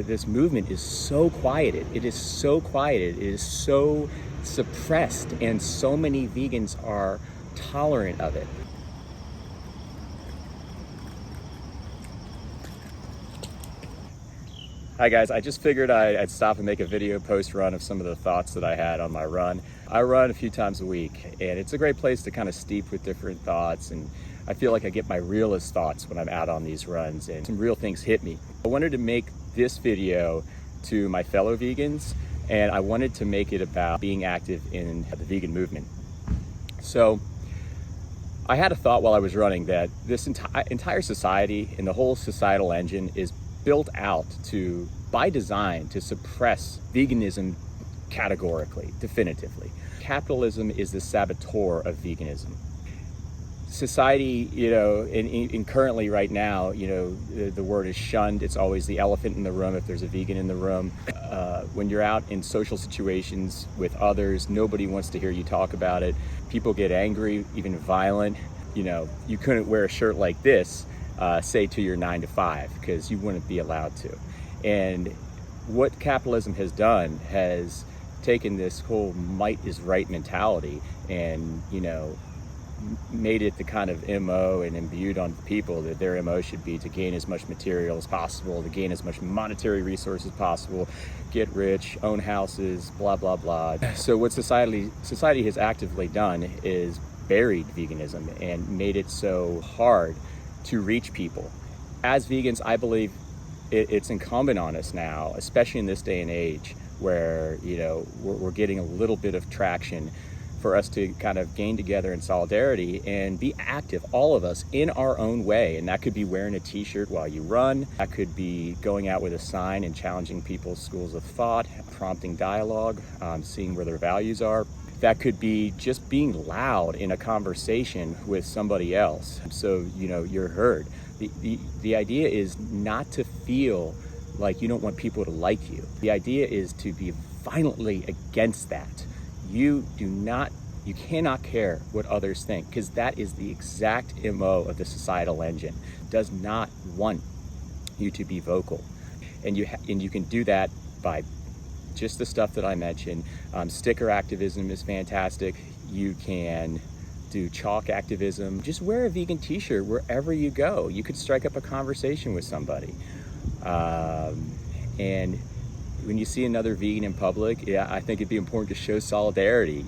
This movement is so quieted. It is so quieted. It is so suppressed, and so many vegans are tolerant of it. Hi guys, I just figured I'd stop and make a video post run of some of the thoughts that I had on my run. I run a few times a week, and it's a great place to kind of steep with different thoughts, and I feel like I get my realest thoughts when I'm out on these runs, and some real things hit me. I wanted to make this video to my fellow vegans, and I wanted to make it about being active in the vegan movement. So I had a thought while I was running that this entire society and the whole societal engine is built out to, by design, to suppress veganism categorically, definitively. Capitalism is the saboteur of veganism. Society, and currently right now, the word is shunned. It's always the elephant in the room if there's a vegan in the room. When you're out in social situations with others, nobody wants to hear you talk about it. People get angry, even violent. You couldn't wear a shirt like this, say to your 9 to 5, because you wouldn't be allowed to. And what capitalism has done has taken this whole might is right mentality and, made it the kind of MO and imbued on people that their MO should be to gain as much material as possible, to gain as much monetary resources as possible, get rich, own houses, blah, blah, blah. So what society has actively done is buried veganism and made it so hard to reach people. As vegans, I believe it's incumbent on us now, especially in this day and age where, we're getting a little bit of traction, for us to kind of gain together in solidarity and be active, all of us, in our own way. And that could be wearing a t-shirt while you run. That could be going out with a sign and challenging people's schools of thought, prompting dialogue, seeing where their values are. That could be just being loud in a conversation with somebody else, so you're heard. The idea is not to feel like you don't want people to like you. The idea is to be violently against that. You cannot care what others think, because that is the exact MO of the societal engine. Does not want you to be vocal, and you can do that by just the stuff that I mentioned. Sticker activism is fantastic. You can do chalk activism. Just wear a vegan t-shirt wherever you go. You could strike up a conversation with somebody. And when you see another vegan in public, I think it'd be important to show solidarity,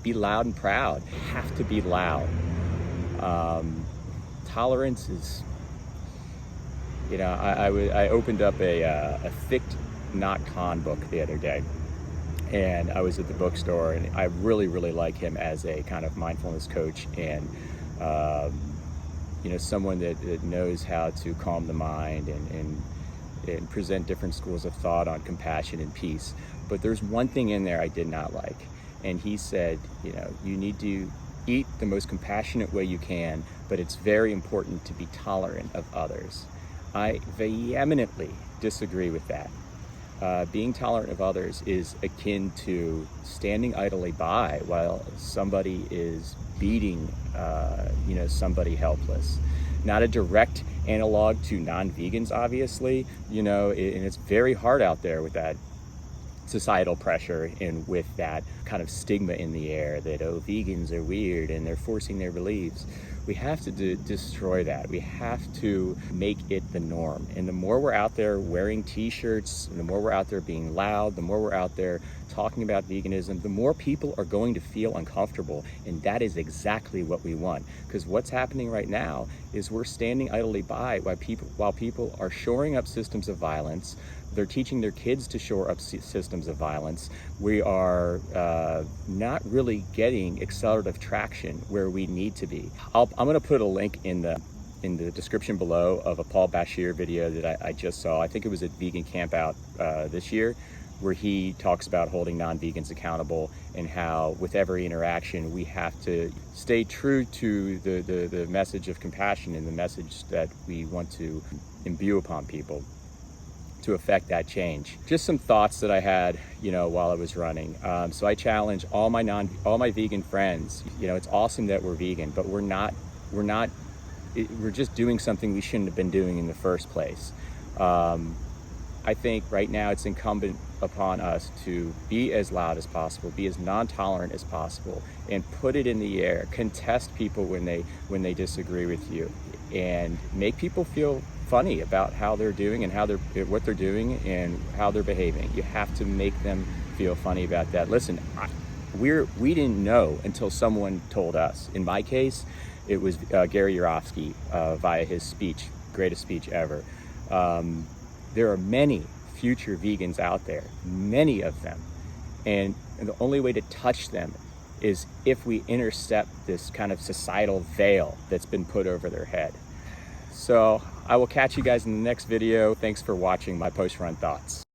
be loud and proud. Have to be loud. Tolerance is, I opened up a Thich Nhat Hanh book the other day, and I was at the bookstore, and I really, really like him as a kind of mindfulness coach, and someone that knows how to calm the mind and present different schools of thought on compassion and peace. But there's one thing in there I did not like, and he said, you need to eat the most compassionate way you can, but it's very important to be tolerant of others. I vehemently disagree with that. Being tolerant of others is akin to standing idly by while somebody is beating, somebody helpless. Not a direct analog to non-vegans, obviously, and it's very hard out there with that societal pressure and with that kind of stigma in the air that, vegans are weird and they're forcing their beliefs. We have to destroy that. We have to make it the norm. And the more we're out there wearing t-shirts, the more we're out there being loud, the more we're out there talking about veganism, the more people are going to feel uncomfortable. And that is exactly what we want. Because what's happening right now is we're standing idly by while people are shoring up systems of violence. They're teaching their kids to shore up systems of violence. We are not really getting accelerative traction where we need to be. I'm going to put a link in the description below of a Paul Bashir video that I just saw. I think it was at Vegan Camp Out this year, where he talks about holding non-vegans accountable and how with every interaction we have to stay true to the message of compassion and the message that we want to imbue upon people to affect that change. Just some thoughts that I had, while I was running. So I challenge all my vegan friends. It's awesome that we're vegan, but we're just doing something we shouldn't have been doing in the first place. I think right now it's incumbent upon us to be as loud as possible, be as non-tolerant as possible, and put it in the air. Contest people when they disagree with you, and make people feel funny about how they're doing and what they're doing and how they're behaving. You have to make them feel funny about that. Listen, we didn't know until someone told us. In my case, it was Gary Yourofsky via his speech, greatest speech ever. There are many future vegans out there, many of them, and the only way to touch them is if we intercept this kind of societal veil that's been put over their head. So I will catch you guys in the next video. Thanks for watching my post-run thoughts.